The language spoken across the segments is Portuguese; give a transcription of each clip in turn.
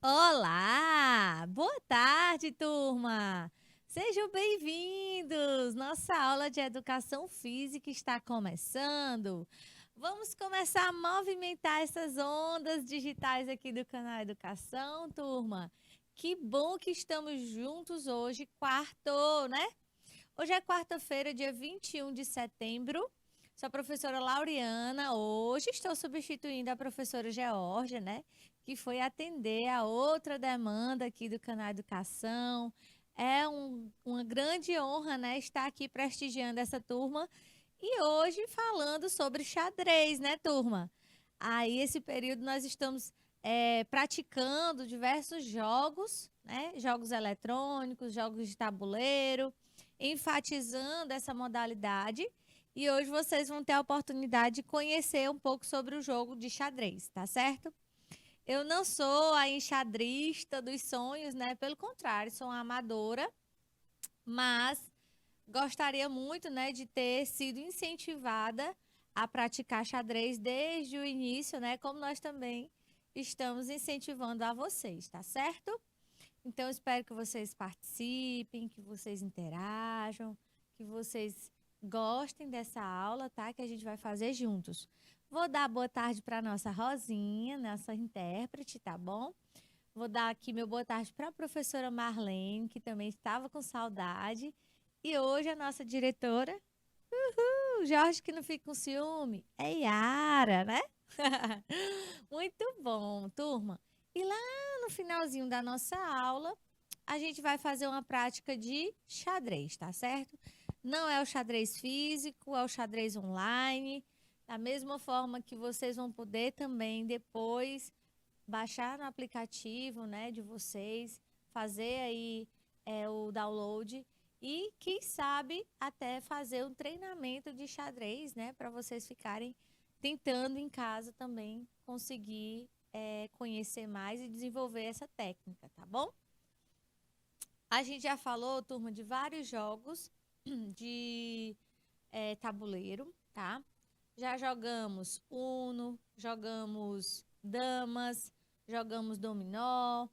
Olá! Boa tarde, turma! Sejam bem-vindos! Nossa aula de educação física está começando. Vamos começar a movimentar essas ondas digitais aqui do canal Educação, turma. Que bom que estamos juntos hoje, quarto, né? Hoje é quarta-feira, dia 21 de setembro. Sou a professora Laureana. Hoje estou substituindo a professora Geórgia, né? Que foi atender a outra demanda aqui do canal Educação. É uma grande honra, né? Estar aqui prestigiando essa turma. E hoje falando sobre xadrez, né, turma? Aí, esse período, nós estamos praticando diversos jogos, né? Jogos eletrônicos, jogos de tabuleiro, enfatizando essa modalidade. E hoje vocês vão ter a oportunidade de conhecer um pouco sobre o jogo de xadrez, tá certo? Eu não sou a enxadrista dos sonhos, né? Pelo contrário, sou uma amadora, mas gostaria muito, né, de ter sido incentivada a praticar xadrez desde o início, né? Como nós também estamos incentivando a vocês, tá certo? Então, espero que vocês participem, que vocês interajam, que vocês gostem dessa aula, tá? Que a gente vai fazer juntos. Vou dar boa tarde para nossa Rosinha, nossa intérprete, tá bom? Vou dar aqui meu boa tarde para a professora Marlene, que também estava com saudade. E hoje a nossa diretora, Jorge, que não fica com ciúme, é Yara, né? Muito bom, turma. E lá no finalzinho da nossa aula, a gente vai fazer uma prática de xadrez, tá certo? Não é o xadrez físico, é o xadrez online. Da mesma forma que vocês vão poder também depois baixar no aplicativo, né, de vocês, fazer aí o download e, quem sabe, até fazer um treinamento de xadrez, né, para vocês ficarem tentando em casa também conseguir conhecer mais e desenvolver essa técnica, tá bom? A gente já falou, turma, de vários jogos de tabuleiro, tá? Já jogamos Uno, jogamos Damas, jogamos Dominó,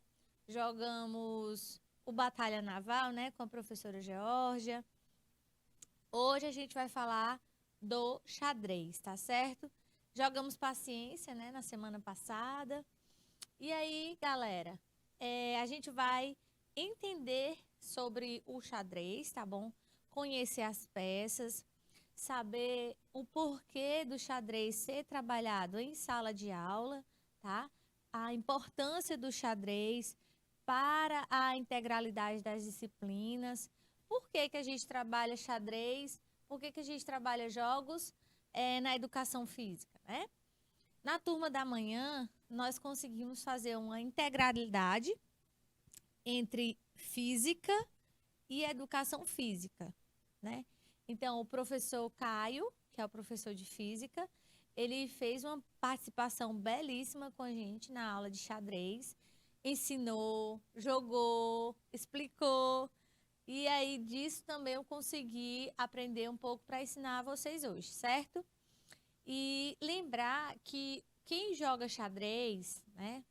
jogamos o Batalha Naval, né, com a professora Geórgia. Hoje a gente vai falar do xadrez, tá certo? Jogamos Paciência, né, na semana passada. E aí, galera, a gente vai entender sobre o xadrez, tá bom? Conhecer as peças, saber o porquê do xadrez ser trabalhado em sala de aula, tá? A importância do xadrez para a integralidade das disciplinas. Por que que a gente trabalha xadrez? Por que que a gente trabalha jogos na educação física, né? Na turma da manhã, nós conseguimos fazer uma integralidade entre física e educação física, né? Então, o professor Caio, que é o professor de física, ele fez uma participação belíssima com a gente na aula de xadrez, ensinou, jogou, explicou, e aí disso também eu consegui aprender um pouco para ensinar a vocês hoje, certo? E lembrar que quem joga xadrez, né,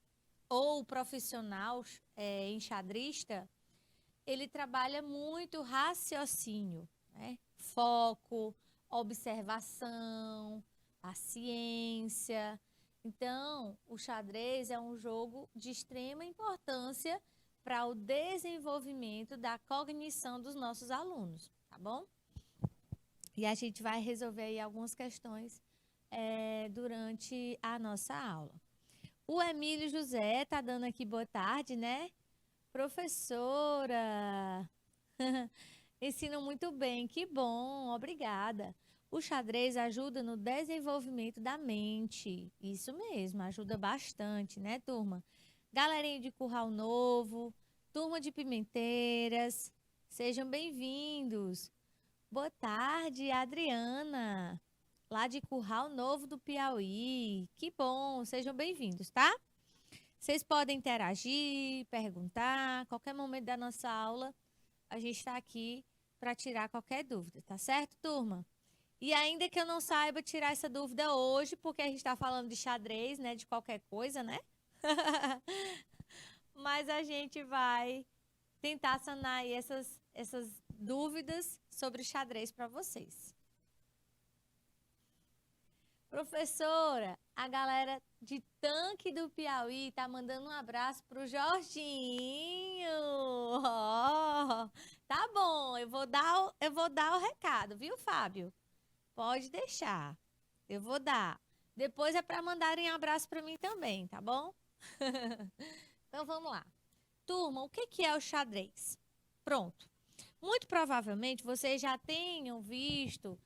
ou profissional enxadrista, ele trabalha muito raciocínio, né? Foco, observação, paciência. Então, o xadrez é um jogo de extrema importância para o desenvolvimento da cognição dos nossos alunos, tá bom? E a gente vai resolver aí algumas questões durante a nossa aula. O Emílio José está dando aqui boa tarde, né? Professora, ensina muito bem, que bom, obrigada. O xadrez ajuda no desenvolvimento da mente. Isso mesmo, ajuda bastante, né, turma? Galerinha de Curral Novo, turma de Pimenteiras, sejam bem-vindos. Boa tarde, Adriana, lá de Curral Novo do Piauí. Que bom, sejam bem-vindos, tá? Vocês podem interagir, perguntar, qualquer momento da nossa aula, a gente está aqui para tirar qualquer dúvida, tá certo, turma? E ainda que eu não saiba tirar essa dúvida hoje, porque a gente está falando de xadrez, né, de qualquer coisa, né? Mas a gente vai tentar sanar aí essas dúvidas sobre xadrez para vocês. Professora, a galera de Tanque do Piauí tá mandando um abraço pro Jorginho. Oh, tá bom, eu vou dar o recado, viu, Fábio? Pode deixar. Eu vou dar. Depois é para mandarem um abraço para mim também, tá bom? Então vamos lá. Turma, o que é o xadrez? Pronto. Muito provavelmente vocês já tenham visto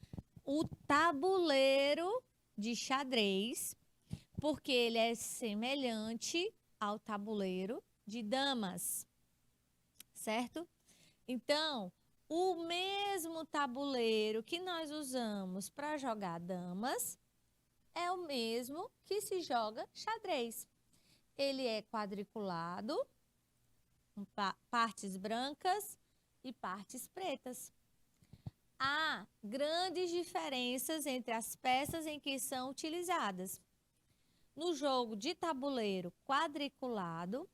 o tabuleiro de xadrez, porque ele é semelhante ao tabuleiro de damas, certo? Então, o mesmo tabuleiro que nós usamos para jogar damas é o mesmo que se joga xadrez. Ele é quadriculado, com partes brancas e partes pretas. Há grandes diferenças entre as peças em que são utilizadas. No jogo de tabuleiro quadriculado,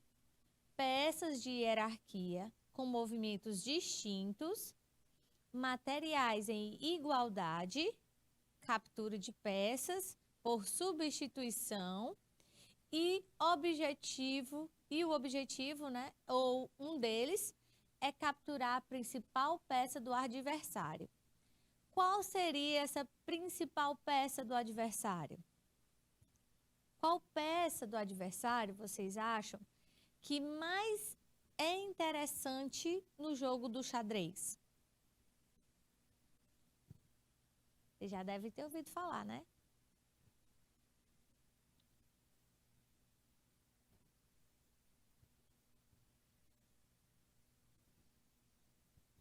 peças de hierarquia com movimentos distintos, materiais em igualdade, captura de peças por substituição e o objetivo, né, ou um deles, é capturar a principal peça do adversário. Qual seria essa principal peça do adversário? Qual peça do adversário vocês acham que mais é interessante no jogo do xadrez? Você já deve ter ouvido falar, né?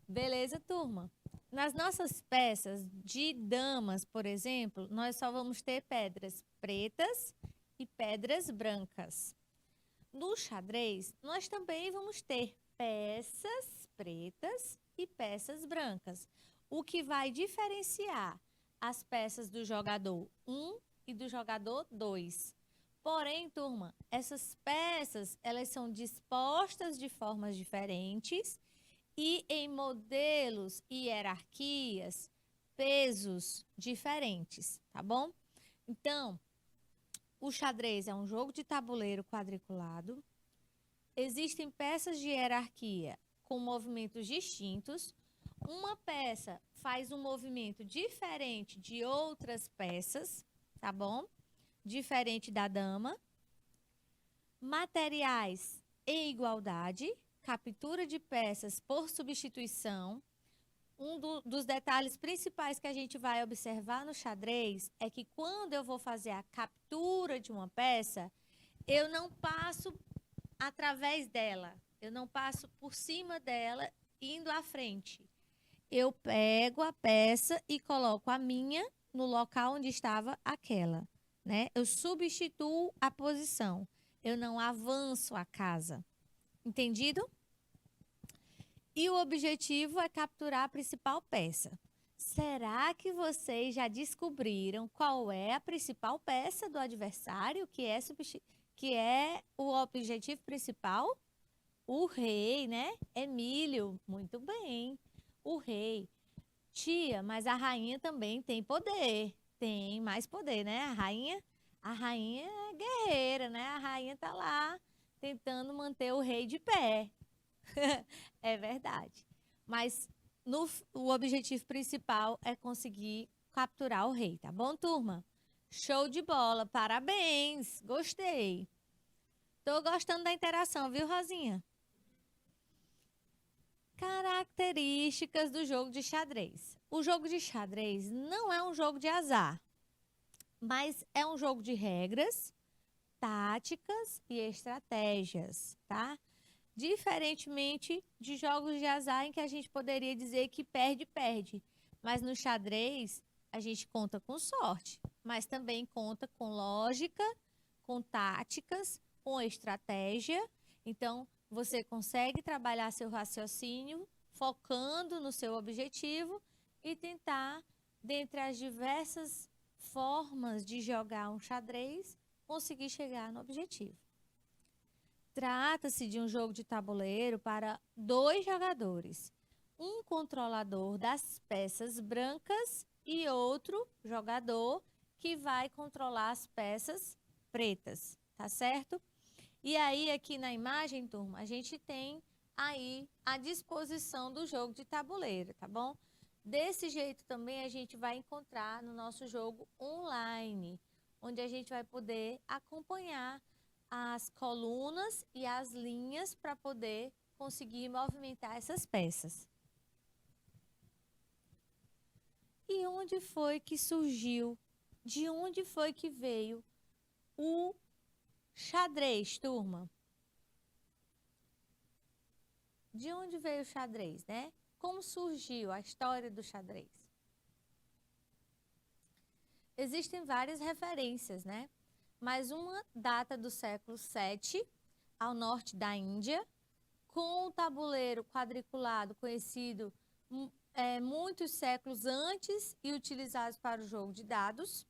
Beleza, turma? Nas nossas peças de damas, por exemplo, nós só vamos ter pedras pretas e pedras brancas. No xadrez, nós também vamos ter peças pretas e peças brancas, o que vai diferenciar as peças do jogador 1 e do jogador 2. Porém, turma, essas peças, elas são dispostas de formas diferentes e em modelos e hierarquias, pesos diferentes, tá bom? Então, o xadrez é um jogo de tabuleiro quadriculado. Existem peças de hierarquia com movimentos distintos. Uma peça faz um movimento diferente de outras peças, tá bom? Diferente da dama. Materiais em igualdade, captura de peças por substituição. Dos detalhes principais que a gente vai observar no xadrez é que quando eu vou fazer a captura de uma peça, eu não passo através dela, eu não passo por cima dela indo à frente. Eu pego a peça e coloco a minha no local onde estava aquela, né? Eu substituo a posição, eu não avanço a casa. Entendido? E o objetivo é capturar a principal peça. Será que vocês já descobriram qual é a principal peça do adversário, que é o objetivo principal? O rei, né? Emílio, muito bem. O rei. Tia, mas a rainha também tem poder. Tem mais poder, né? A rainha é guerreira, né? A rainha tá lá tentando manter o rei de pé. É verdade. Mas o objetivo principal é conseguir capturar o rei, tá bom, turma? Show de bola, parabéns, gostei. Tô gostando da interação, viu, Rosinha? Características do jogo de xadrez. O jogo de xadrez não é um jogo de azar, mas é um jogo de regras, táticas e estratégias, tá? Diferentemente de jogos de azar em que a gente poderia dizer que perde, perde. Mas no xadrez, a gente conta com sorte, mas também conta com lógica, com táticas, com estratégia. Então, você consegue trabalhar seu raciocínio focando no seu objetivo e tentar, dentre as diversas formas de jogar um xadrez, conseguir chegar no objetivo. Trata-se de um jogo de tabuleiro para 2 jogadores, um controlador das peças brancas e outro jogador que vai controlar as peças pretas, tá certo? E aí, aqui na imagem, turma, a gente tem aí a disposição do jogo de tabuleiro, tá bom? Desse jeito também a gente vai encontrar no nosso jogo online, onde a gente vai poder acompanhar as colunas e as linhas para poder conseguir movimentar essas peças. E onde foi que surgiu? De onde foi que veio o xadrez, turma? De onde veio o xadrez, né? Como surgiu a história do xadrez? Existem várias referências, né? Mas uma data do século VII, ao norte da Índia, com o tabuleiro quadriculado conhecido muitos séculos antes e utilizados para o jogo de dados.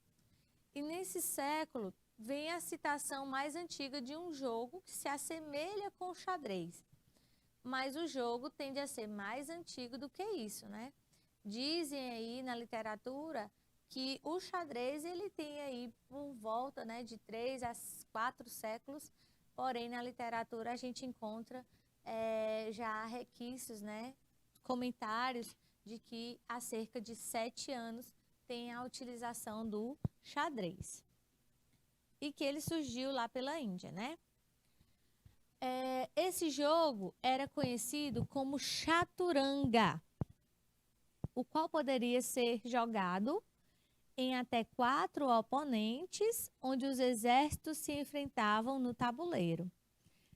E nesse século vem a citação mais antiga de um jogo que se assemelha com o xadrez. Mas o jogo tende a ser mais antigo do que isso, né? Dizem aí na literatura que o xadrez ele tem aí por volta, né, de 3 a 4 séculos, porém na literatura a gente encontra já requisitos, né, comentários de que há cerca de 7 anos tem a utilização do xadrez e que ele surgiu lá pela Índia, né? Esse jogo era conhecido como chaturanga, o qual poderia ser jogado em até 4 oponentes, onde os exércitos se enfrentavam no tabuleiro,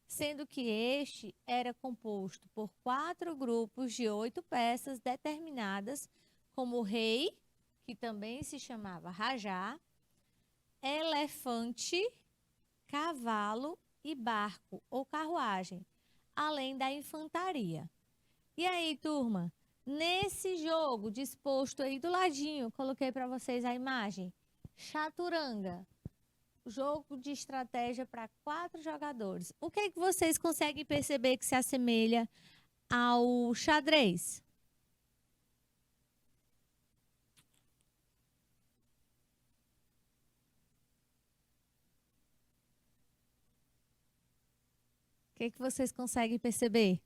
sendo que este era composto por 4 grupos de 8 peças determinadas como rei, que também se chamava rajá, elefante, cavalo e barco ou carruagem, além da infantaria. E aí, turma, nesse jogo disposto aí do ladinho, coloquei para vocês a imagem, chaturanga, jogo de estratégia para 4 jogadores. O que é que vocês conseguem perceber que se assemelha ao xadrez? O que é que vocês conseguem perceber?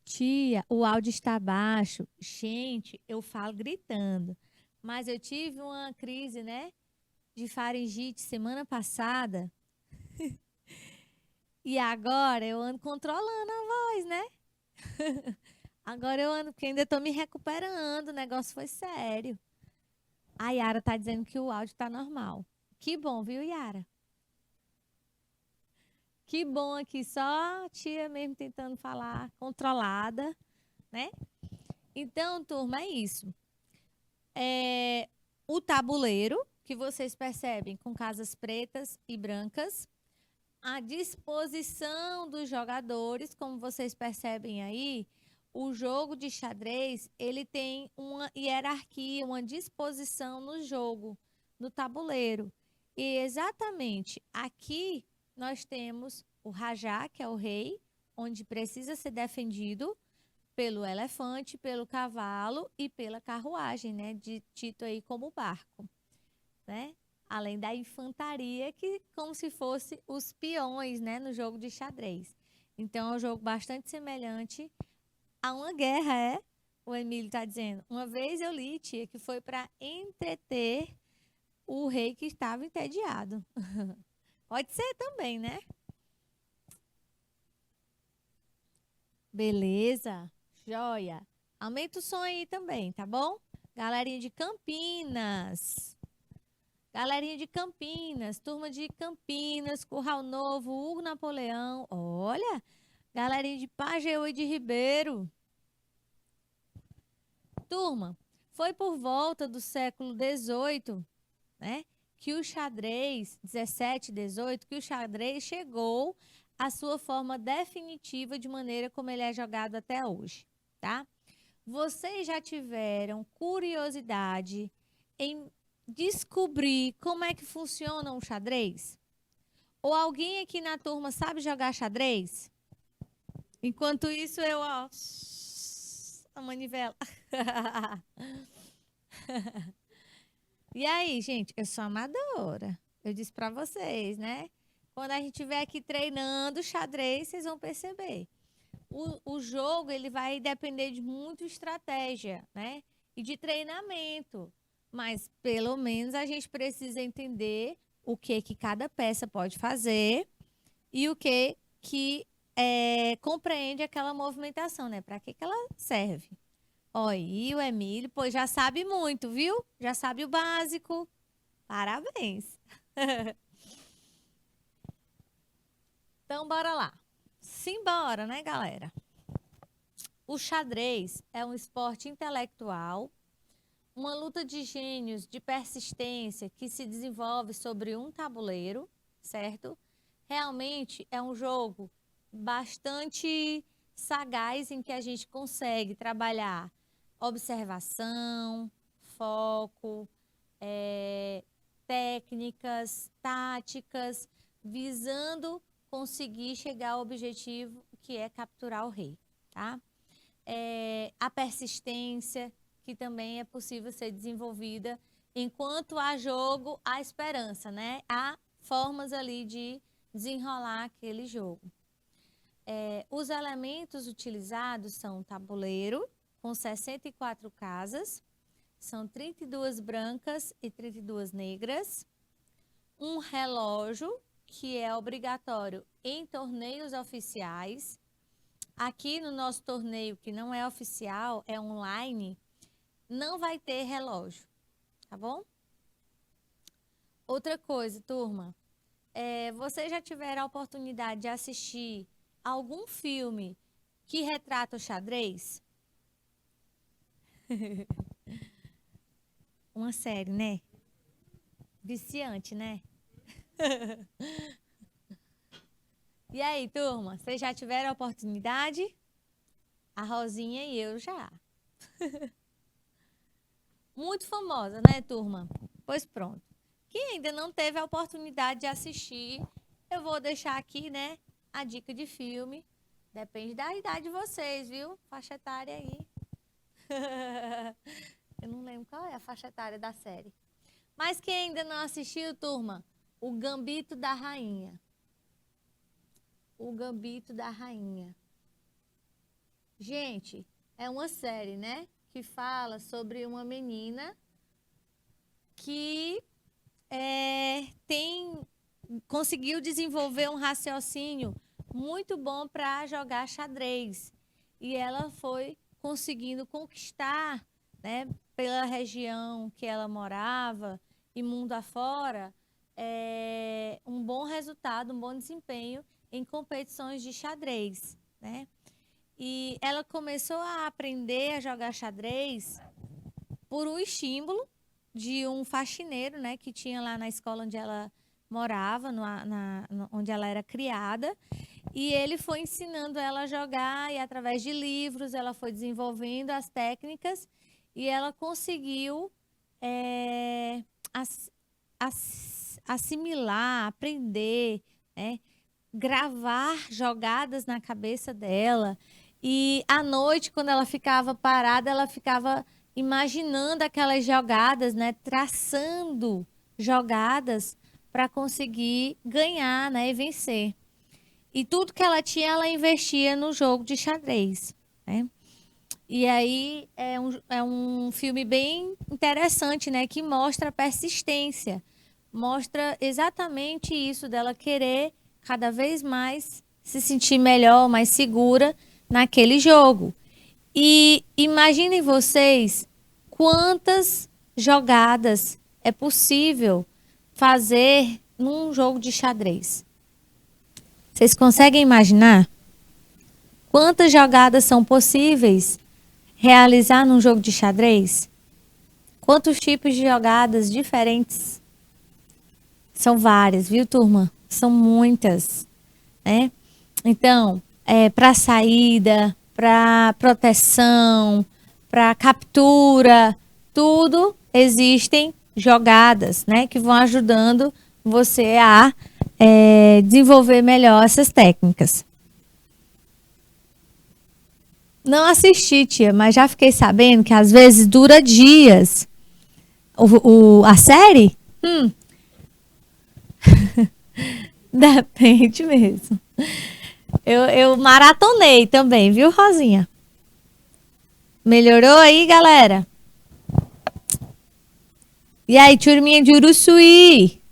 Tia, o áudio está baixo. Gente, eu falo gritando. Mas eu tive uma crise, né, de faringite semana passada. E agora eu ando controlando a voz, né? Agora eu ando, porque ainda estou me recuperando. O negócio foi sério. A Yara está dizendo que o áudio está normal. Que bom, viu, Yara? Que bom aqui, só a tia mesmo tentando falar controlada, né? Então, turma, é isso. O tabuleiro, que vocês percebem com casas pretas e brancas. A disposição dos jogadores, como vocês percebem aí, o jogo de xadrez, ele tem uma hierarquia, uma disposição no jogo, no tabuleiro. E exatamente aqui nós temos o rajá, que é o rei, onde precisa ser defendido pelo elefante, pelo cavalo e pela carruagem, né, dito aí como barco, né? Além da infantaria, que como se fosse os peões, né, no jogo de xadrez. Então, é um jogo bastante semelhante a uma guerra, é? O Emílio está dizendo. Uma vez eu li, tia, que foi para entreter o rei que estava entediado. Pode ser também, né? Beleza, joia. Aumenta o som aí também, tá bom? Galerinha de Campinas. Galerinha de Campinas, turma de Campinas, Curral Novo, Hugo Napoleão. Olha, galerinha de Pajeú e de Ribeiro. Turma, foi por volta do século XVIII, né, que o xadrez, 17, 18, que o xadrez chegou à sua forma definitiva de maneira como ele é jogado até hoje, tá? Vocês já tiveram curiosidade em descobrir como é que funciona um xadrez? Ou alguém aqui na turma sabe jogar xadrez? Enquanto isso, eu, ó, a manivela. E aí, gente, eu sou amadora. Eu disse pra vocês, né? Quando a gente estiver aqui treinando xadrez, vocês vão perceber. O jogo, ele vai depender de muito estratégia, né? E de treinamento. Mas, pelo menos, a gente precisa entender o que cada peça pode fazer e o que compreende aquela movimentação, né? Para que ela serve. Ó, e o Emílio, pois já sabe muito, viu? Já sabe o básico. Parabéns. Então, bora lá. Simbora, né, galera? O xadrez é um esporte intelectual, uma luta de gênios de persistência que se desenvolve sobre um tabuleiro, certo? Realmente é um jogo bastante sagaz em que a gente consegue trabalhar observação, foco, técnicas, táticas, visando conseguir chegar ao objetivo que é capturar o rei, tá? A persistência, que também é possível ser desenvolvida enquanto há jogo, há esperança, né? Há formas ali de desenrolar aquele jogo. Os elementos utilizados são um tabuleiro com 64 casas, são 32 brancas e 32 negras, um relógio, que é obrigatório em torneios oficiais. Aqui no nosso torneio, que não é oficial, é online, não vai ter relógio, tá bom? Outra coisa, turma, vocês já tiveram a oportunidade de assistir algum filme que retrata o xadrez? Uma série, né? Viciante, né? E aí, turma, vocês já tiveram a oportunidade? A Rosinha e eu já. Muito famosa, né, turma? Pois pronto. Quem ainda não teve a oportunidade de assistir, eu vou deixar aqui, né, a dica de filme. Depende da idade de vocês, viu? Faixa etária aí. Eu não lembro qual é a faixa etária da série. Mas quem ainda não assistiu, turma, O Gambito da Rainha. O Gambito da Rainha. Gente, é uma série, né? Que fala sobre uma menina que conseguiu desenvolver um raciocínio muito bom para jogar xadrez. E ela foi conseguindo conquistar, né, pela região que ela morava e mundo afora, um bom resultado, um bom desempenho em competições de xadrez, né? E ela começou a aprender a jogar xadrez por um estímulo de um faxineiro, né, que tinha lá na escola onde ela morava, onde ela era criada. E ele foi ensinando ela a jogar e através de livros ela foi desenvolvendo as técnicas e ela conseguiu assimilar, aprender, né, gravar jogadas na cabeça dela. E à noite, quando ela ficava parada, ela ficava imaginando aquelas jogadas, né? Traçando jogadas para conseguir ganhar, né? E vencer. E tudo que ela tinha, ela investia no jogo de xadrez, né? E aí é um filme bem interessante, né? Que mostra a persistência. Mostra exatamente isso dela querer cada vez mais se sentir melhor, mais segura naquele jogo. E imaginem vocês quantas jogadas é possível fazer num jogo de xadrez. Vocês conseguem imaginar quantas jogadas são possíveis realizar num jogo de xadrez? Quantos tipos de jogadas diferentes? São várias, viu, turma? São muitas, né? Então, para saída, para proteção, para captura, tudo existem jogadas, né, que vão ajudando você a desenvolver melhor essas técnicas. Não assisti, tia, mas já fiquei sabendo que às vezes dura dias a série. Depende mesmo. Eu maratonei também, viu, Rosinha? Melhorou aí, galera? E aí, turminha de Uruçuí?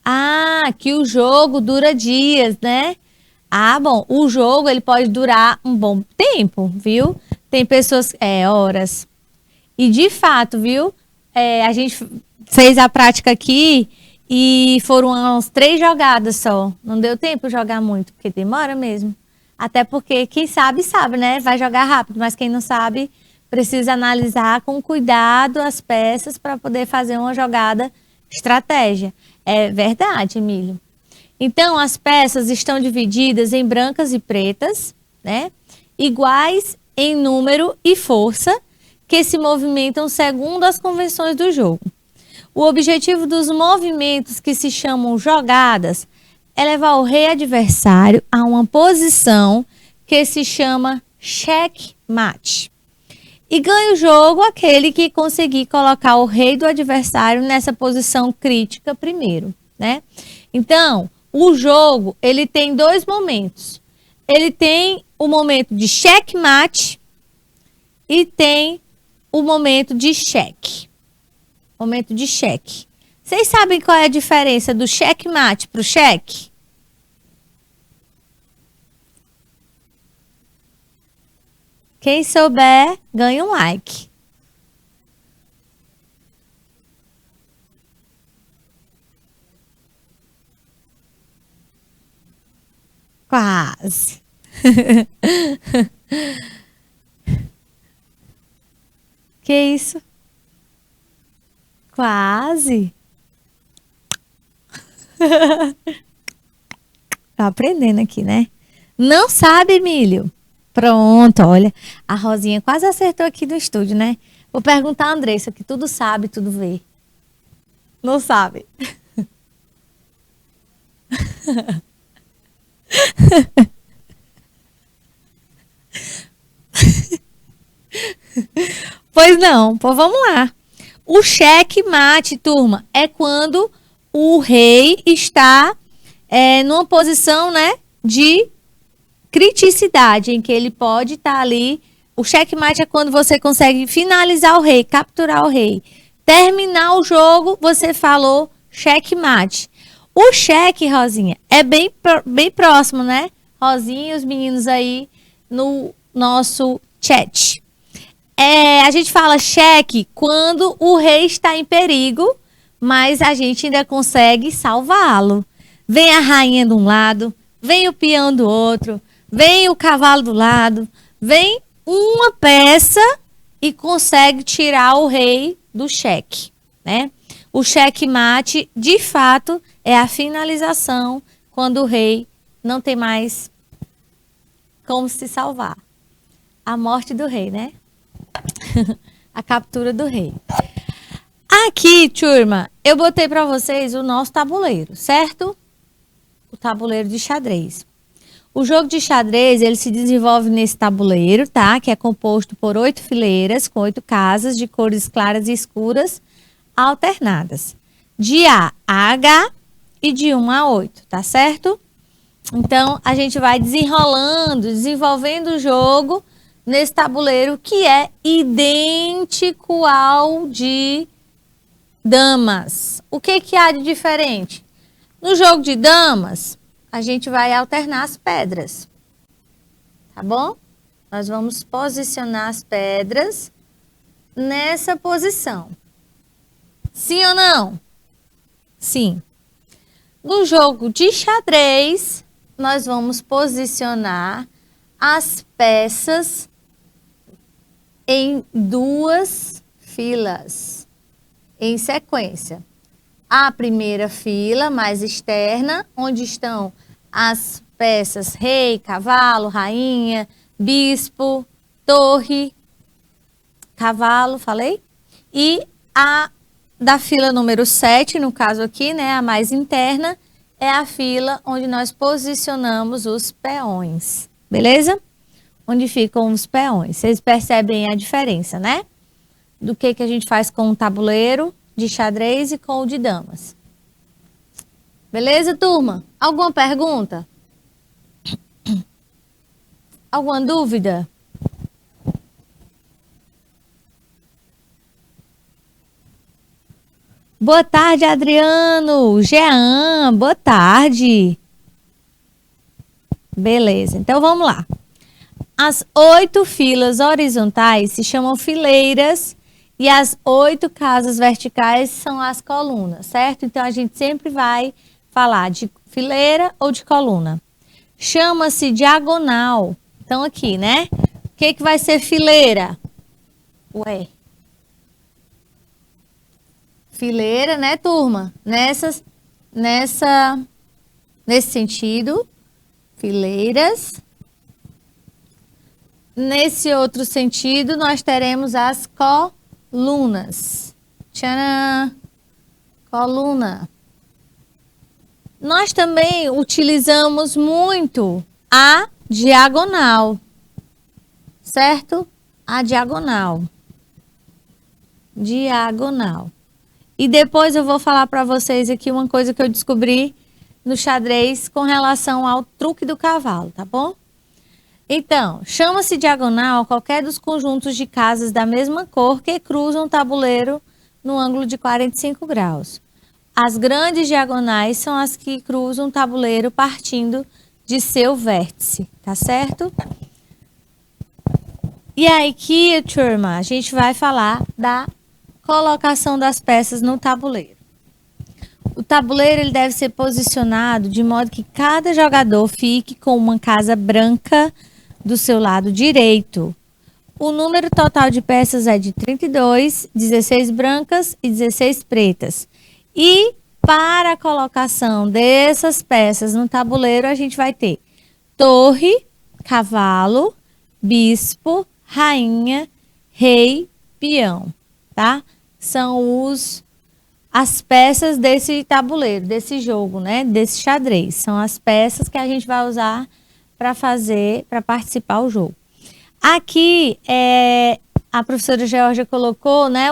Ah, que o jogo dura dias, né? Ah, bom, o jogo ele pode durar um bom tempo, viu? Tem pessoas, horas. E de fato, viu? A gente fez a prática aqui e foram umas 3 jogadas só. Não deu tempo de jogar muito, porque demora mesmo. Até porque quem sabe, sabe, né? Vai jogar rápido, mas quem não sabe, precisa analisar com cuidado as peças para poder fazer uma jogada estratégia. É verdade, Emílio. Então, as peças estão divididas em brancas e pretas, né? Iguais em número e força, que se movimentam segundo as convenções do jogo. O objetivo dos movimentos que se chamam jogadas é levar o rei adversário a uma posição que se chama checkmate. E ganha o jogo aquele que conseguir colocar o rei do adversário nessa posição crítica primeiro, né? Então, o jogo, ele tem 2 momentos. Ele tem o momento de checkmate e tem o momento de cheque. Momento de cheque. Vocês sabem qual é a diferença do checkmate para o cheque? Quem souber, ganha um like. Quase. Que isso? Quase. Tá aprendendo aqui, né? Não sabe, Emílio? Pronto, olha. A Rosinha quase acertou aqui no estúdio, né? Vou perguntar a Andressa, que tudo sabe, tudo vê. Não sabe. Pois não, pois vamos lá. O checkmate, turma, é quando o rei está numa posição, né, de criticidade, em que ele pode estar ali. O checkmate é quando você consegue finalizar o rei, capturar o rei. Terminar o jogo, você falou checkmate. O cheque, Rosinha, é bem próximo, né? Rosinha e os meninos aí no nosso chat. A gente fala cheque quando o rei está em perigo, mas a gente ainda consegue salvá-lo. Vem a rainha de um lado, vem o peão do outro, vem o cavalo do lado, vem uma peça e consegue tirar o rei do cheque, né? O checkmate, de fato, é a finalização quando o rei não tem mais como se salvar. A morte do rei, né? A captura do rei. Aqui, turma, eu botei para vocês o nosso tabuleiro, certo? O tabuleiro de xadrez. O jogo de xadrez, ele se desenvolve nesse tabuleiro, tá? Que é composto por 8 fileiras, com 8 casas de cores claras e escuras, alternadas. De A a H e de 1 a 8, tá certo? Então, a gente vai desenrolando, desenvolvendo o jogo nesse tabuleiro que é idêntico ao de damas. O que há de diferente? No jogo de damas, a gente vai alternar as pedras, tá bom? Nós vamos posicionar as pedras nessa posição. Sim ou não? Sim. No jogo de xadrez, nós vamos posicionar as peças em 2 filas, em sequência. A primeira fila, mais externa, onde estão as peças rei, cavalo, rainha, bispo, torre, cavalo, falei? E a da fila número 7, no caso aqui, né, a mais interna, é a fila onde nós posicionamos os peões, beleza? Onde ficam os peões. Vocês percebem a diferença, né? Do que a gente faz com o tabuleiro de xadrez e com o de damas. Beleza, turma? Alguma pergunta? Alguma dúvida? Boa tarde, Adriano. Jean, boa tarde. Beleza, então vamos lá. As 8 filas horizontais se chamam fileiras e as 8 casas verticais são as colunas, certo? Então a gente sempre vai falar de fileira ou de coluna. Chama-se diagonal. Então aqui, né? O que vai ser fileira? Ué. Fileira, né, turma? Nesse sentido, fileiras. Nesse outro sentido, nós teremos as colunas. Tcharam! Coluna. Nós também utilizamos muito a diagonal, certo? A diagonal. Diagonal. E depois eu vou falar para vocês aqui uma coisa que eu descobri no xadrez com relação ao truque do cavalo, tá bom? Então, chama-se diagonal qualquer dos conjuntos de casas da mesma cor que cruzam o tabuleiro no ângulo de 45 graus. As grandes diagonais são as que cruzam o tabuleiro partindo de seu vértice, tá certo? E aí aqui, turma, a gente vai falar da colocação das peças no tabuleiro. O tabuleiro ele deve ser posicionado de modo que cada jogador fique com uma casa branca do seu lado direito. O número total de peças é de 32, 16 brancas e 16 pretas. E para a colocação dessas peças no tabuleiro, a gente vai ter torre, cavalo, bispo, rainha, rei, peão, tá? São as peças desse tabuleiro, desse jogo, né? Desse xadrez. São as peças que a gente vai usar para participar do jogo. Aqui, a professora Georgia colocou, né,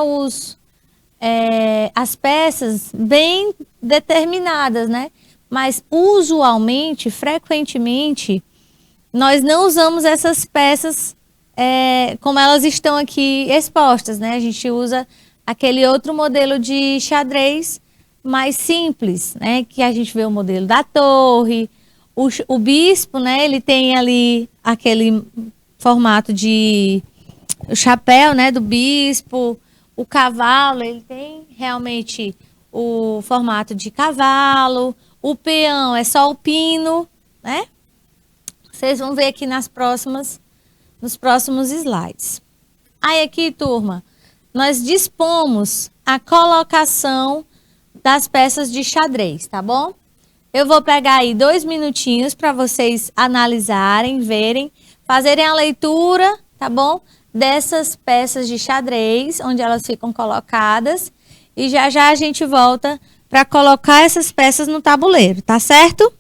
as peças bem determinadas, né? Mas usualmente, frequentemente, nós não usamos essas peças como elas estão aqui expostas, né? A gente usa aquele outro modelo de xadrez mais simples, né? Que a gente vê o modelo da torre, o bispo, né? Ele tem ali aquele formato de o chapéu, né? Do bispo. O cavalo, ele tem realmente o formato de cavalo. O peão é só o pino, né? Vocês vão ver aqui nos próximos slides. Aí aqui, turma, nós dispomos a colocação das peças de xadrez, tá bom? Eu vou pegar aí 2 minutinhos para vocês analisarem, verem, fazerem a leitura, tá bom? Dessas peças de xadrez, onde elas ficam colocadas. E já já a gente volta para colocar essas peças no tabuleiro, tá certo?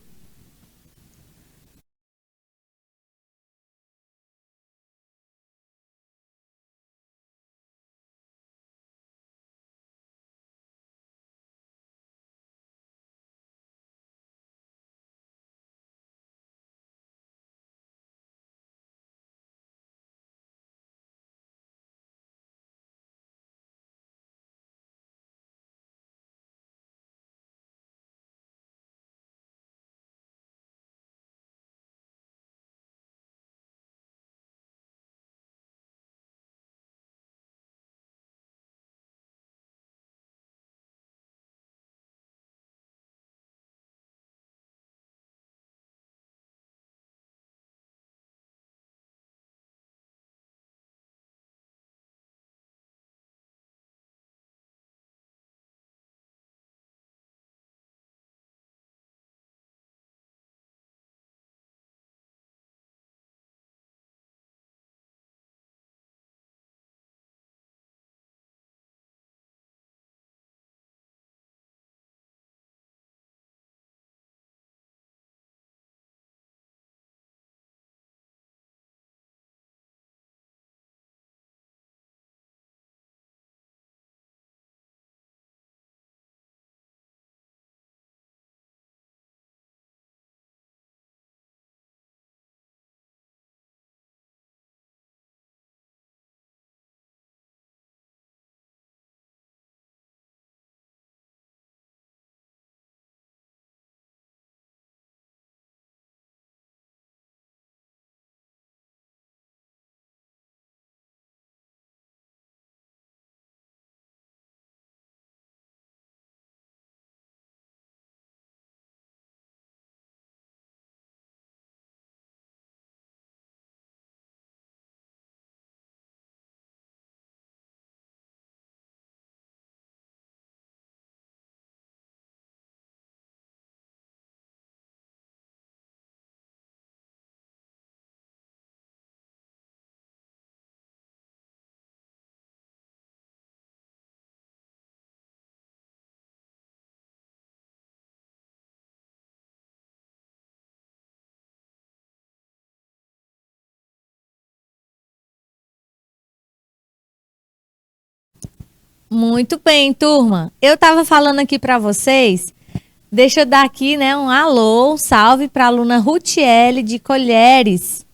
Muito bem, turma. Eu estava falando aqui para vocês. Deixa eu dar aqui, né, um alô, um salve para a aluna Rutiele de Colheres.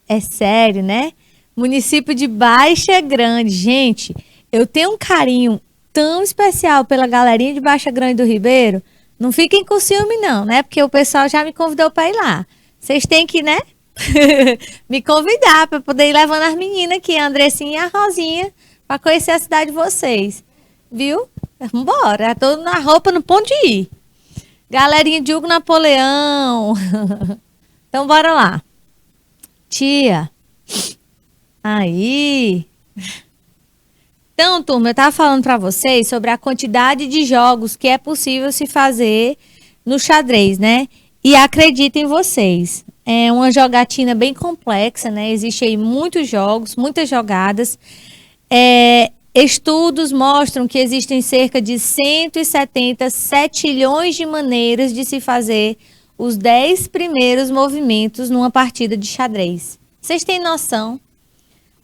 É sério, né? Município de Baixa Grande. Gente, eu tenho um carinho tão especial pela galerinha de Baixa Grande do Ribeiro. Não fiquem com ciúme não, né? Porque o pessoal já me convidou para ir lá. Vocês têm que, né? Me convidar para poder ir levando as meninas aqui, a Andressinha e a Rosinha, para conhecer a cidade de vocês. Viu? Vambora, já tô na roupa no ponto de ir. Galerinha de Hugo Napoleão. Então, bora lá. Tia. Aí. Então, turma, eu estava falando para vocês sobre a quantidade de jogos que é possível se fazer no xadrez, né? E acreditem vocês, é uma jogatina bem complexa, né? Existem aí muitos jogos, muitas jogadas. Estudos mostram que existem cerca de 170 setilhões de maneiras de se fazer os 10 primeiros movimentos numa partida de xadrez. Vocês têm noção?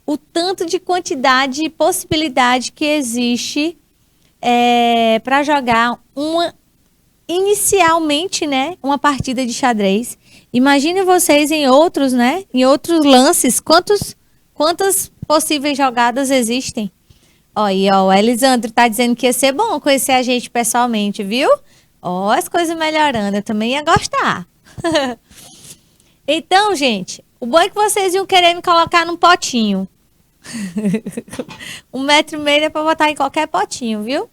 O tanto de quantidade e possibilidade que existe para jogar inicialmente, né, uma partida de xadrez. Imagine vocês em outros, né, em outros lances, quantas possíveis jogadas existem. Ó, e ó, o Elisandro tá dizendo que ia ser bom conhecer a gente pessoalmente, viu? Ó, as coisas melhorando, eu também ia gostar. Então, gente, o bom é que vocês iam querer me colocar num potinho. 1,5 m é para botar em qualquer potinho, viu?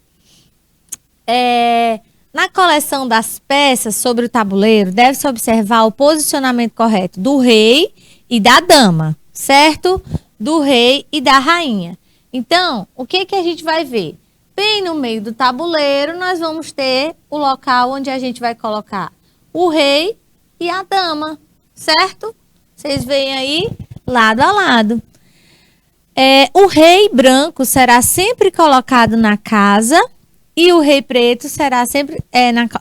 Na coleção das peças sobre o tabuleiro, deve-se observar o posicionamento correto do rei e da dama, certo? Do rei e da rainha. Então, o que a gente vai ver? Bem no meio do tabuleiro, nós vamos ter o local onde a gente vai colocar o rei e a dama, certo? Vocês veem aí, lado a lado. O rei branco será sempre colocado na casa e o rei preto será sempre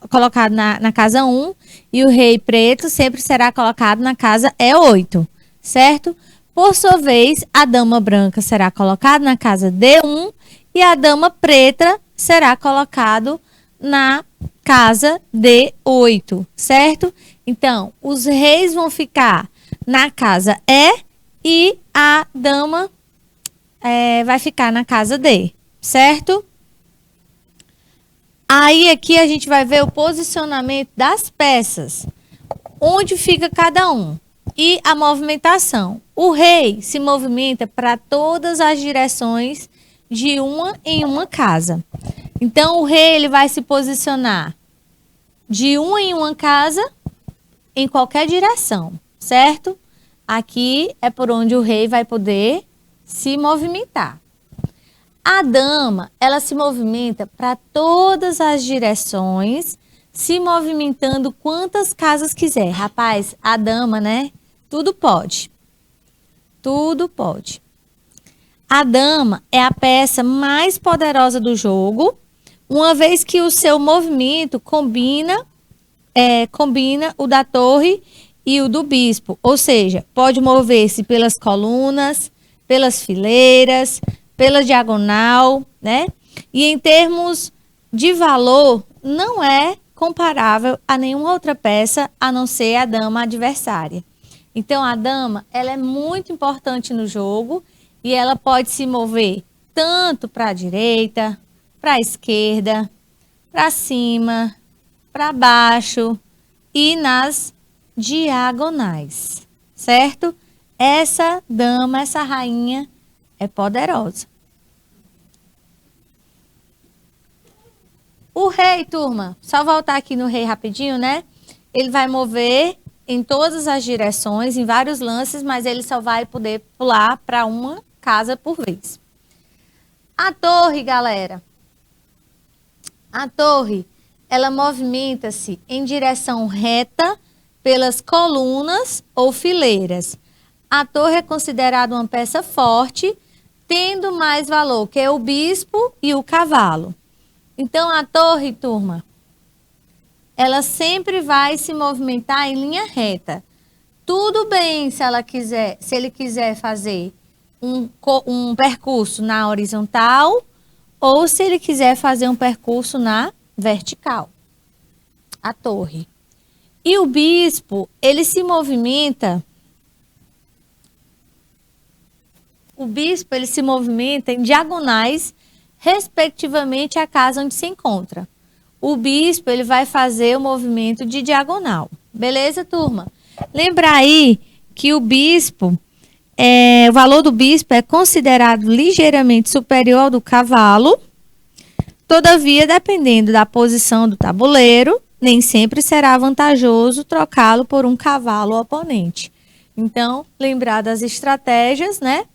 colocado na casa 1 e o rei preto sempre será colocado na casa E8, certo? Por sua vez, a dama branca será colocada na casa D1 e a dama preta será colocado na casa D8, certo? Então, os reis vão ficar na casa E e a dama vai ficar na casa D, certo? Aí aqui a gente vai ver o posicionamento das peças, onde fica cada um e a movimentação. O rei se movimenta para todas as direções de uma em uma casa. Então o rei ele vai se posicionar de uma em uma casa em qualquer direção, certo? Aqui é por onde o rei vai poder se movimentar. A dama, ela se movimenta para todas as direções, se movimentando quantas casas quiser. Rapaz, a dama, né? Tudo pode. Tudo pode. A dama é a peça mais poderosa do jogo, uma vez que o seu movimento combina o da torre e o do bispo. Ou seja, pode mover-se pelas colunas, pelas fileiras, pela diagonal, né? E em termos de valor, não é comparável a nenhuma outra peça, a não ser a dama adversária. Então, a dama, ela é muito importante no jogo e ela pode se mover tanto para a direita, para a esquerda, para cima, para baixo e nas diagonais, certo? Essa dama, essa rainha é poderosa. O rei, turma, só voltar aqui no rei rapidinho, né? Ele vai mover em todas as direções, em vários lances, mas ele só vai poder pular para uma casa por vez. A torre, galera. A torre, ela movimenta-se em direção reta pelas colunas ou fileiras. A torre é considerada uma peça forte, tendo mais valor que o bispo e o cavalo. Então, a torre, turma, ela sempre vai se movimentar em linha reta. Tudo bem se ele quiser fazer um percurso na horizontal ou se ele quiser fazer um percurso na vertical, a torre. E o bispo, ele se movimenta. O bispo, ele se movimenta em diagonais, respectivamente à casa onde se encontra. O bispo, ele vai fazer o movimento de diagonal. Beleza, turma? Lembrar aí que o bispo, o valor do bispo é considerado ligeiramente superior ao do cavalo. Todavia, dependendo da posição do tabuleiro, nem sempre será vantajoso trocá-lo por um cavalo oponente. Então, lembrar das estratégias, né?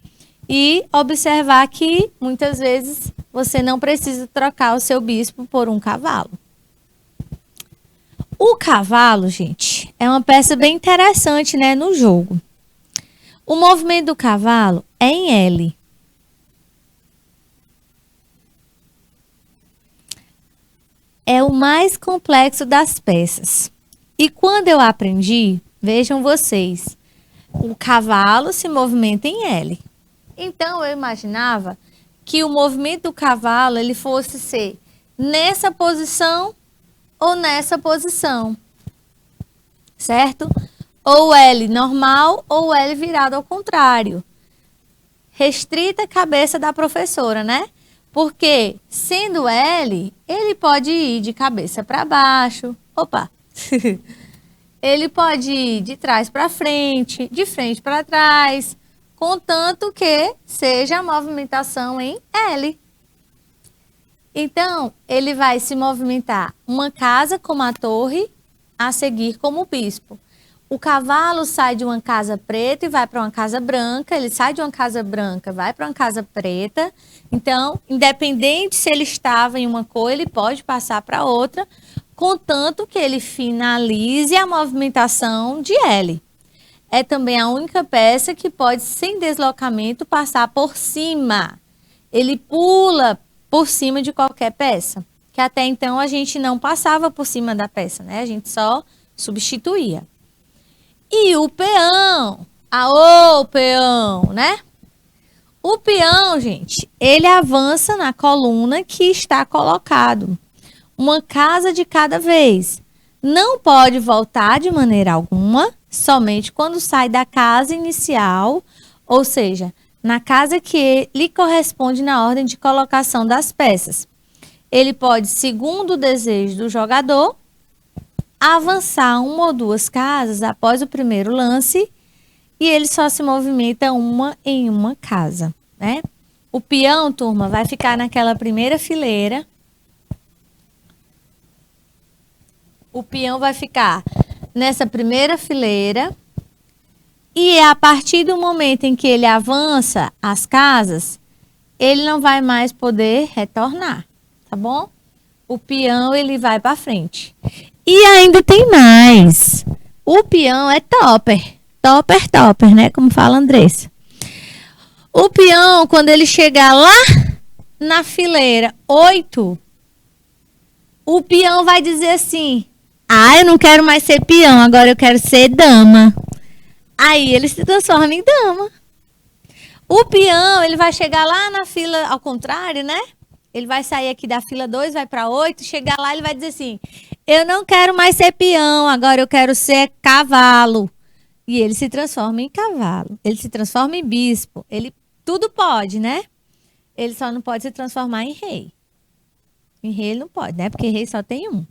E observar que, muitas vezes, você não precisa trocar o seu bispo por um cavalo. O cavalo, gente, é uma peça bem interessante, né, no jogo. O movimento do cavalo é em L. É o mais complexo das peças. E quando eu aprendi, vejam vocês, o cavalo se movimenta em L. Então, eu imaginava que o movimento do cavalo ele fosse ser nessa posição ou nessa posição, certo? Ou L normal ou L virado ao contrário. Restrita a cabeça da professora, né? Porque, sendo L, ele pode ir de cabeça para baixo. Opa! Ele pode ir de trás para frente, de frente para trás, contanto que seja a movimentação em L. Então, ele vai se movimentar uma casa como a torre, a seguir como o bispo. O cavalo sai de uma casa preta e vai para uma casa branca, ele sai de uma casa branca, vai para uma casa preta. Então, independente se ele estava em uma cor, ele pode passar para outra, contanto que ele finalize a movimentação de L. É também a única peça que pode, sem deslocamento, passar por cima. Ele pula por cima de qualquer peça, que até então a gente não passava por cima da peça, né? A gente só substituía. E o peão, o peão, né? O peão, gente, ele avança na coluna que está colocado. Uma casa de cada vez. Não pode voltar de maneira alguma, somente quando sai da casa inicial, ou seja, na casa que lhe corresponde na ordem de colocação das peças. Ele pode, segundo o desejo do jogador, avançar uma ou duas casas após o primeiro lance e ele só se movimenta uma em uma casa, né? O peão, turma, vai ficar naquela primeira fileira. O peão vai ficar nessa primeira fileira. E a partir do momento em que ele avança as casas, ele não vai mais poder retornar, tá bom? O peão, ele vai para frente. E ainda tem mais. O peão é topper. Topper, né? Como fala a Andressa. O peão, quando ele chegar lá na fileira 8, o peão vai dizer assim: eu não quero mais ser peão, agora eu quero ser dama. Aí ele se transforma em dama. O peão, ele vai chegar lá na fila ao contrário, né? Ele vai sair aqui da fila 2, vai para 8, chegar lá ele vai dizer assim: eu não quero mais ser peão, agora eu quero ser cavalo. E ele se transforma em cavalo. Ele se transforma em bispo. Ele tudo pode, né? Ele só não pode se transformar em rei. Em rei ele não pode, né? Porque rei só tem um.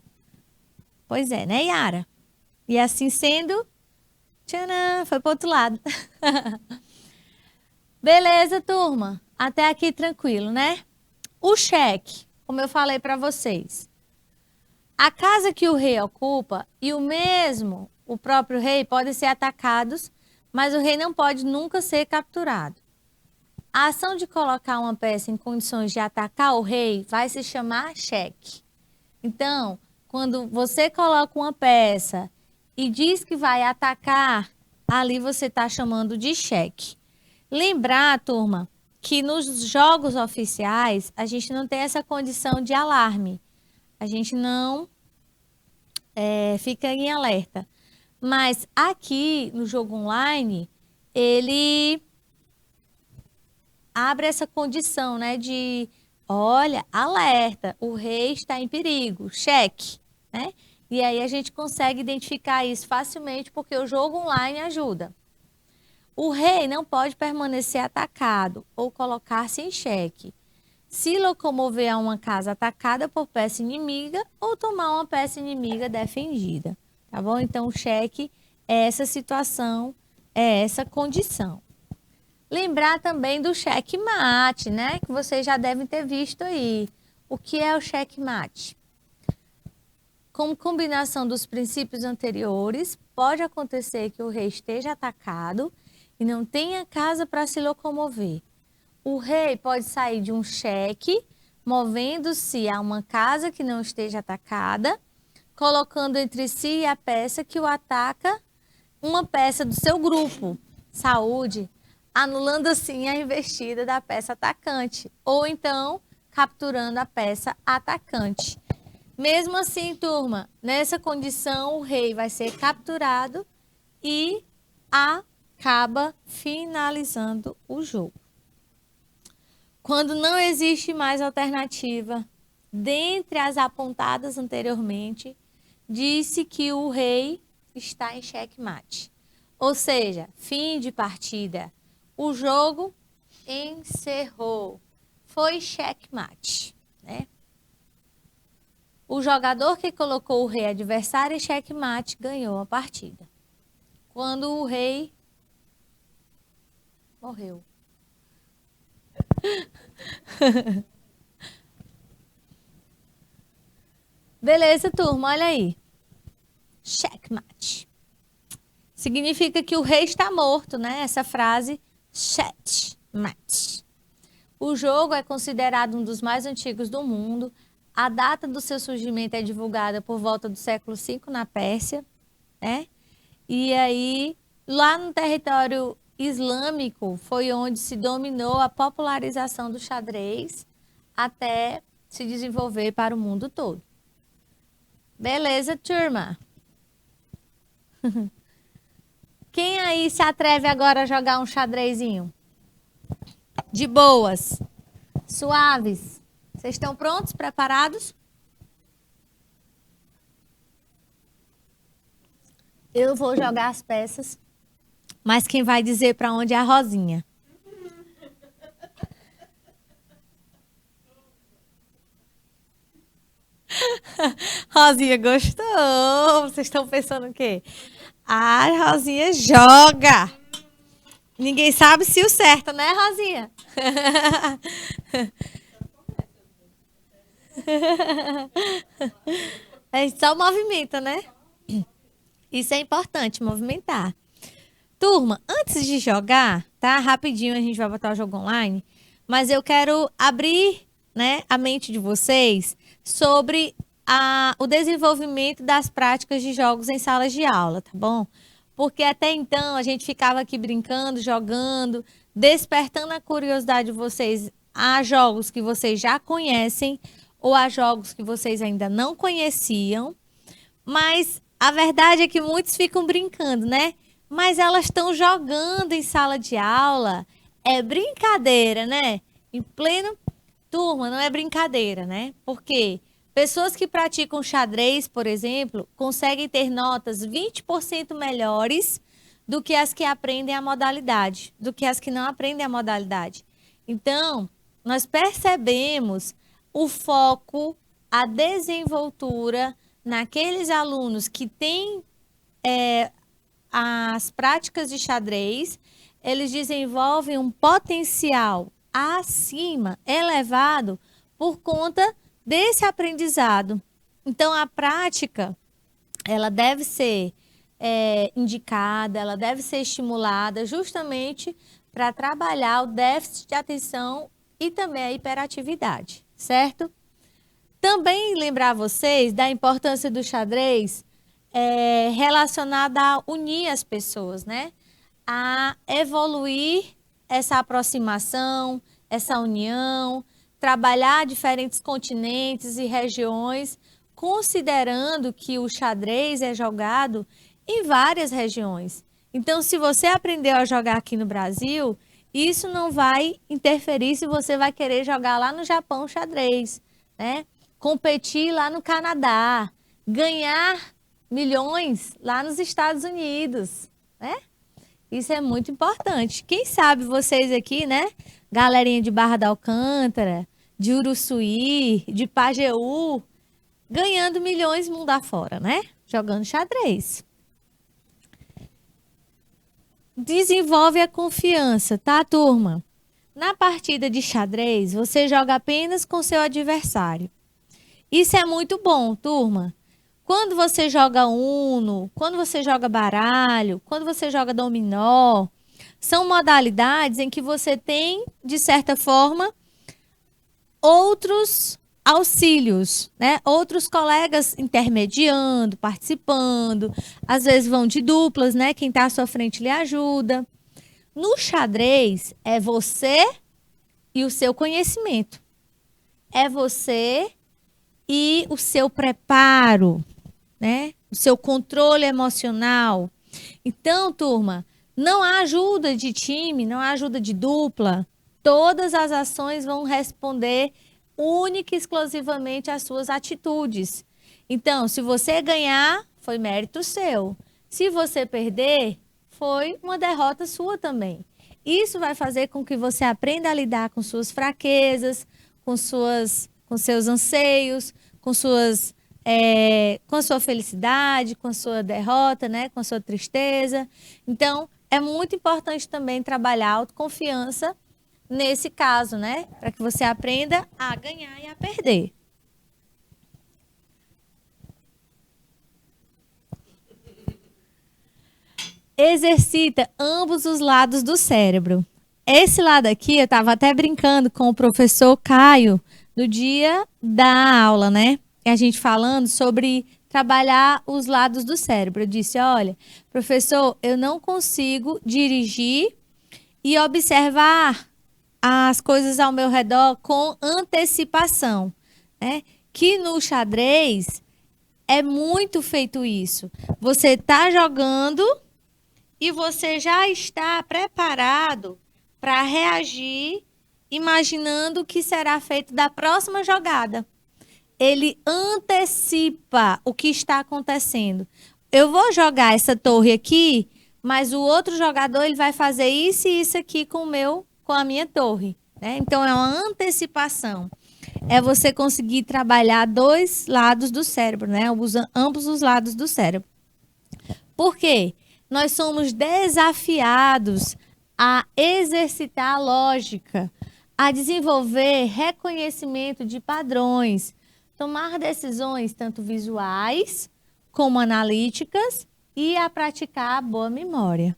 Pois é, né, Yara? E assim sendo, tcharam, foi para outro lado. Beleza, turma? Até aqui tranquilo, né? O cheque, como eu falei para vocês. A casa que o rei ocupa e o próprio rei podem ser atacados, mas o rei não pode nunca ser capturado. A ação de colocar uma peça em condições de atacar o rei vai se chamar cheque. Então, quando você coloca uma peça e diz que vai atacar, ali você está chamando de cheque. Lembrar, turma, que nos jogos oficiais a gente não tem essa condição de alarme. A gente não fica em alerta. Mas aqui no jogo online, ele abre essa condição, né, de Olha, alerta, o rei está em perigo, cheque, né? E aí a gente consegue identificar isso facilmente porque o jogo online ajuda. O rei não pode permanecer atacado ou colocar-se em xeque, se locomover a uma casa atacada por peça inimiga ou tomar uma peça inimiga defendida, tá bom? Então, o xeque é essa situação, é essa condição. Lembrar também do xeque-mate, né? Que vocês já devem ter visto aí. O que é o xeque-mate? Como combinação dos princípios anteriores, pode acontecer que o rei esteja atacado e não tenha casa para se locomover. O rei pode sair de um xeque, movendo-se a uma casa que não esteja atacada, colocando entre si e a peça que o ataca uma peça do seu grupo. Saúde, anulando assim a investida da peça atacante, ou então capturando a peça atacante. Mesmo assim, turma, nessa condição o rei vai ser capturado e acaba finalizando o jogo. Quando não existe mais alternativa, dentre as apontadas anteriormente, disse que o rei está em xeque-mate. Ou seja, fim de partida. O jogo encerrou. Foi xeque-mate, né? O jogador que colocou o rei adversário em xeque-mate ganhou a partida. Quando o rei morreu. Beleza, turma, olha aí. Checkmate. Significa que o rei está morto, né? Essa frase, checkmate. O jogo é considerado um dos mais antigos do mundo. A data do seu surgimento é divulgada por volta do século V na Pérsia, né? E aí, lá no território islâmico, foi onde se dominou a popularização do xadrez até se desenvolver para o mundo todo. Beleza, turma? Quem aí se atreve agora a jogar um xadrezinho? De boas, suaves. Vocês estão prontos, preparados? Eu vou jogar as peças, mas quem vai dizer para onde é a Rosinha? Rosinha gostou. Vocês estão pensando o quê? A Rosinha joga. Ninguém sabe se o certo, né, Rosinha? A gente só movimenta, né? Isso é importante, movimentar. Turma, antes de jogar, tá? Rapidinho a gente vai botar o jogo online, mas eu quero abrir, né, a mente de vocês sobre o desenvolvimento das práticas de jogos em salas de aula, tá bom? Porque até então a gente ficava aqui brincando, jogando, despertando a curiosidade de vocês a jogos que vocês já conhecem ou a jogos que vocês ainda não conheciam. Mas a verdade é que muitos ficam brincando, né? Mas elas estão jogando em sala de aula. É brincadeira, né? Em pleno turma, não é brincadeira, né? Porque pessoas que praticam xadrez, por exemplo, conseguem ter notas 20% melhores do que as que aprendem a modalidade, do que as que não aprendem a modalidade. Então, nós percebemos o foco, a desenvoltura naqueles alunos que têm as práticas de xadrez, eles desenvolvem um potencial acima, elevado, por conta desse aprendizado. Então, a prática, ela deve ser indicada, ela deve ser estimulada justamente para trabalhar o déficit de atenção e também a hiperatividade, certo? Também lembrar vocês da importância do xadrez relacionada a unir as pessoas, né? A evoluir essa aproximação, essa união, trabalhar diferentes continentes e regiões, considerando que o xadrez é jogado em várias regiões. Então, se você aprendeu a jogar aqui no Brasil isso não vai interferir se você vai querer jogar lá no Japão xadrez, né? Competir lá no Canadá, ganhar milhões lá nos Estados Unidos, né? Isso é muito importante. Quem sabe vocês aqui, né? Galerinha de Barra da Alcântara, de Uruçuí, de Pajeú, ganhando milhões mundo afora, né? Jogando xadrez. Desenvolve a confiança, tá, turma? Na partida de xadrez, você joga apenas com seu adversário. Isso é muito bom, turma. Quando você joga Uno, quando você joga baralho, quando você joga dominó, são modalidades em que você tem, de certa forma, outros auxílios, né? Outros colegas intermediando, participando, às vezes vão de duplas, né? Quem está à sua frente lhe ajuda. No xadrez, é você e o seu conhecimento. É você e o seu preparo, né? O seu controle emocional. Então, turma, não há ajuda de time, não há ajuda de dupla. Todas as ações vão responder única e exclusivamente às suas atitudes. Então, se você ganhar, foi mérito seu. Se você perder, foi uma derrota sua também. Isso vai fazer com que você aprenda a lidar com suas fraquezas, com seus anseios, com a sua felicidade, com a sua derrota, né? Com a sua tristeza. Então, é muito importante também trabalhar a autoconfiança nesse caso, né? Para que você aprenda a ganhar e a perder. Exercita ambos os lados do cérebro. Esse lado aqui, eu estava até brincando com o professor Caio no dia da aula, né? E a gente falando sobre trabalhar os lados do cérebro. Eu disse, olha, professor, eu não consigo dirigir e observar as coisas ao meu redor com antecipação, né? Que no xadrez é muito feito isso. Você está jogando e você já está preparado para reagir, imaginando o que será feito da próxima jogada. Ele antecipa o que está acontecendo. Eu vou jogar essa torre aqui, mas o outro jogador ele vai fazer isso e isso aqui com a minha torre, né? Então é uma antecipação. É você conseguir trabalhar dois lados do cérebro, né? Ambos os lados do cérebro. Por quê? Nós somos desafiados a exercitar a lógica, a desenvolver reconhecimento de padrões, tomar decisões tanto visuais como analíticas e a praticar a boa memória.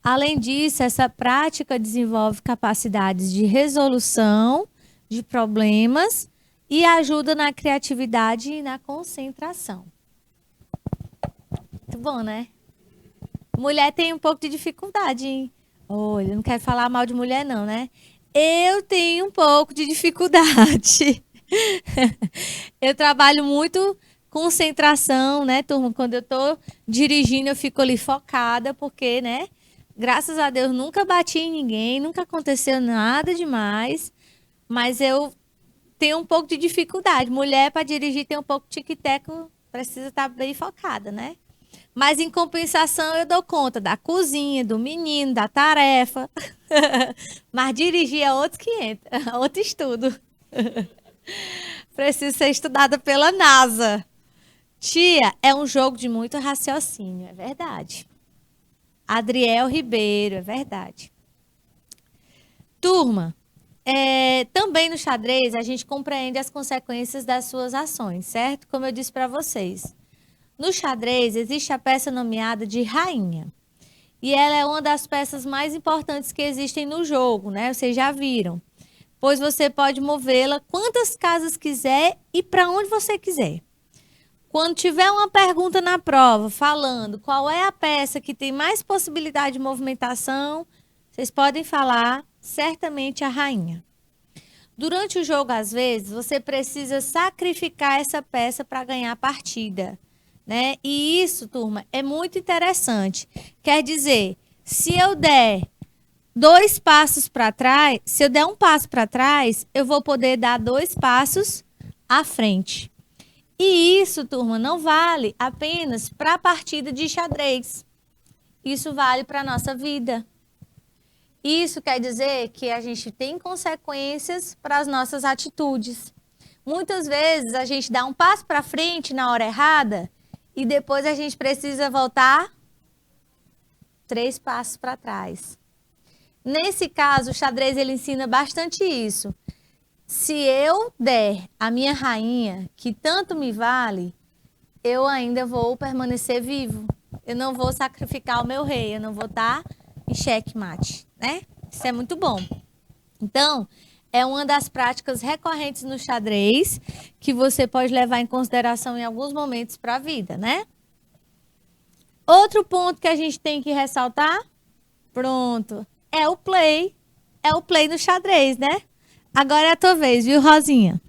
Além disso, essa prática desenvolve capacidades de resolução de problemas e ajuda na criatividade e na concentração. Muito bom, né? Mulher tem um pouco de dificuldade, hein? Olha, não quero falar mal de mulher não, né? Eu tenho um pouco de dificuldade. Eu trabalho muito concentração, né, turma? Quando eu tô dirigindo, eu fico ali focada, porque, né? Graças a Deus, nunca bati em ninguém, nunca aconteceu nada demais. Mas eu tenho um pouco de dificuldade. Mulher, para dirigir, tem um pouco de tic-teco, precisa estar bem focada, né? Mas, em compensação, eu dou conta da cozinha, do menino, da tarefa. Mas dirigir é outros 500, outro estudo. Preciso ser estudada pela NASA. Tia, é um jogo de muito raciocínio, é verdade. Adriel Ribeiro, é verdade. Turma, também no xadrez a gente compreende as consequências das suas ações, certo? Como eu disse para vocês. No xadrez existe a peça nomeada de rainha. E ela é uma das peças mais importantes que existem no jogo, né? Vocês já viram. Pois você pode movê-la quantas casas quiser e para onde você quiser. Quando tiver uma pergunta na prova falando qual é a peça que tem mais possibilidade de movimentação, vocês podem falar certamente a rainha. Durante o jogo, às vezes, você precisa sacrificar essa peça para ganhar a partida, né? E isso, turma, é muito interessante. Quer dizer, se eu der 2 passos para trás, se eu der um passo para trás, eu vou poder dar 2 passos à frente. E isso, turma, não vale apenas para a partida de xadrez. Isso vale para a nossa vida. Isso quer dizer que a gente tem consequências para as nossas atitudes. Muitas vezes a gente dá um passo para frente na hora errada e depois a gente precisa voltar 3 passos para trás. Nesse caso, o xadrez ele ensina bastante isso. Se eu der a minha rainha, que tanto me vale, eu ainda vou permanecer vivo. Eu não vou sacrificar o meu rei, eu não vou estar em xeque-mate, né? Isso é muito bom. Então, é uma das práticas recorrentes no xadrez que você pode levar em consideração em alguns momentos para a vida, né? Outro ponto que a gente tem que ressaltar, pronto, é o play no xadrez, né? Agora é a tua vez, viu, Rosinha?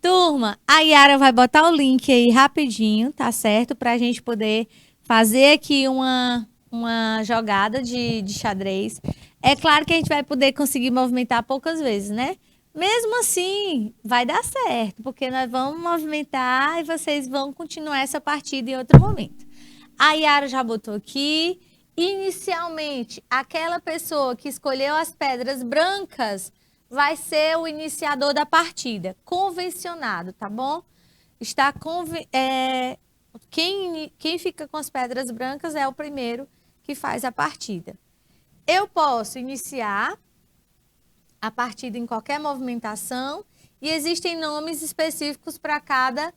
Turma, a Yara vai botar o link aí rapidinho, tá certo? Pra gente poder fazer aqui uma jogada de xadrez. É claro que a gente vai poder conseguir movimentar poucas vezes, né? Mesmo assim, vai dar certo, porque nós vamos movimentar e vocês vão continuar essa partida em outro momento. A Yara já botou aqui. Inicialmente, aquela pessoa que escolheu as pedras brancas vai ser o iniciador da partida, convencionado, tá bom? Quem fica com as pedras brancas é o primeiro que faz a partida. Eu posso iniciar a partida em qualquer movimentação e existem nomes específicos para cada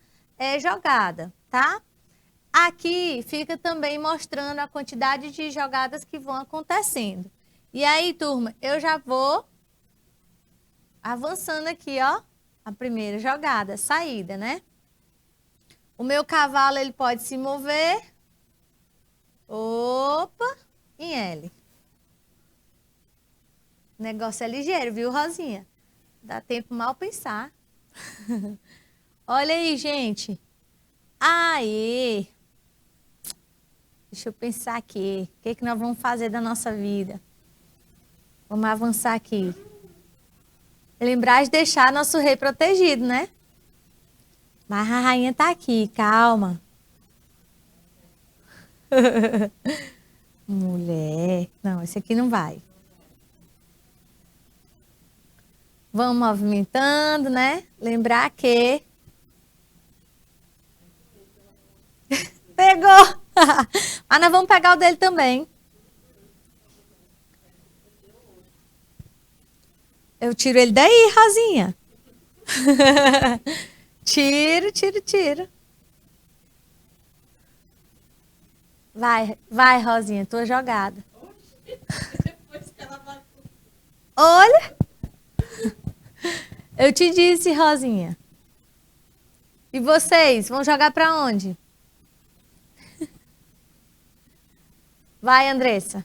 jogada, tá? Aqui fica também mostrando a quantidade de jogadas que vão acontecendo. E aí, turma, eu já vou avançando aqui, ó, a primeira jogada, saída, né? O meu cavalo, ele pode se mover. Opa, em L. O negócio é ligeiro, viu, Rosinha? Dá tempo mal pensar. Olha aí, gente. Aê! Deixa eu pensar aqui. O que nós vamos fazer da nossa vida? Vamos avançar aqui. Lembrar de deixar nosso rei protegido, né? Mas a rainha tá aqui, calma. Mulher. Não, esse aqui não vai. Vamos movimentando, né? Lembrar que... Pegou! Mas nós vamos pegar o dele também. Eu tiro ele daí, Rosinha. Tiro. Vai, Rosinha, tua jogada. Olha! Eu te disse, Rosinha. E vocês, vão jogar para onde? Vai, Andressa.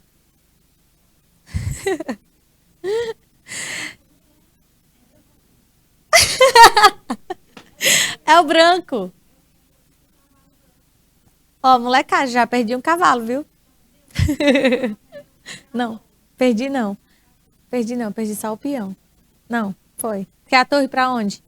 É o branco. Ó, molecada, já perdi um cavalo, viu? Não, perdi não. Perdi só o peão. Não, foi. Quer a torre para onde?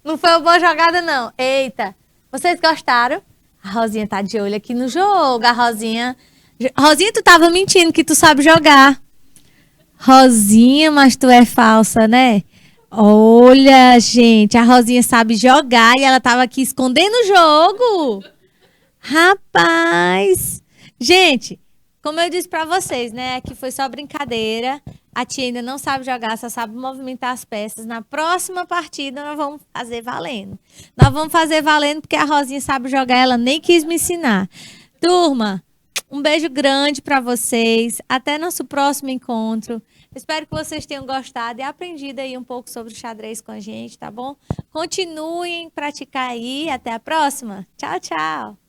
Não foi uma boa jogada, não. Eita, vocês gostaram? A Rosinha tá de olho aqui no jogo. A Rosinha... Rosinha, tu tava mentindo que tu sabe jogar. Rosinha, mas tu é falsa, né? Olha, gente, a Rosinha sabe jogar e ela tava aqui escondendo o jogo. Rapaz! Gente, como eu disse pra vocês, né? Que foi só brincadeira. A tia ainda não sabe jogar, só sabe movimentar as peças. Na próxima partida, nós vamos fazer valendo. Nós vamos fazer valendo porque a Rosinha sabe jogar, ela nem quis me ensinar. Turma, um beijo grande pra vocês. Até nosso próximo encontro. Espero que vocês tenham gostado e aprendido aí um pouco sobre o xadrez com a gente, tá bom? Continuem a praticar aí. Até a próxima. Tchau, tchau.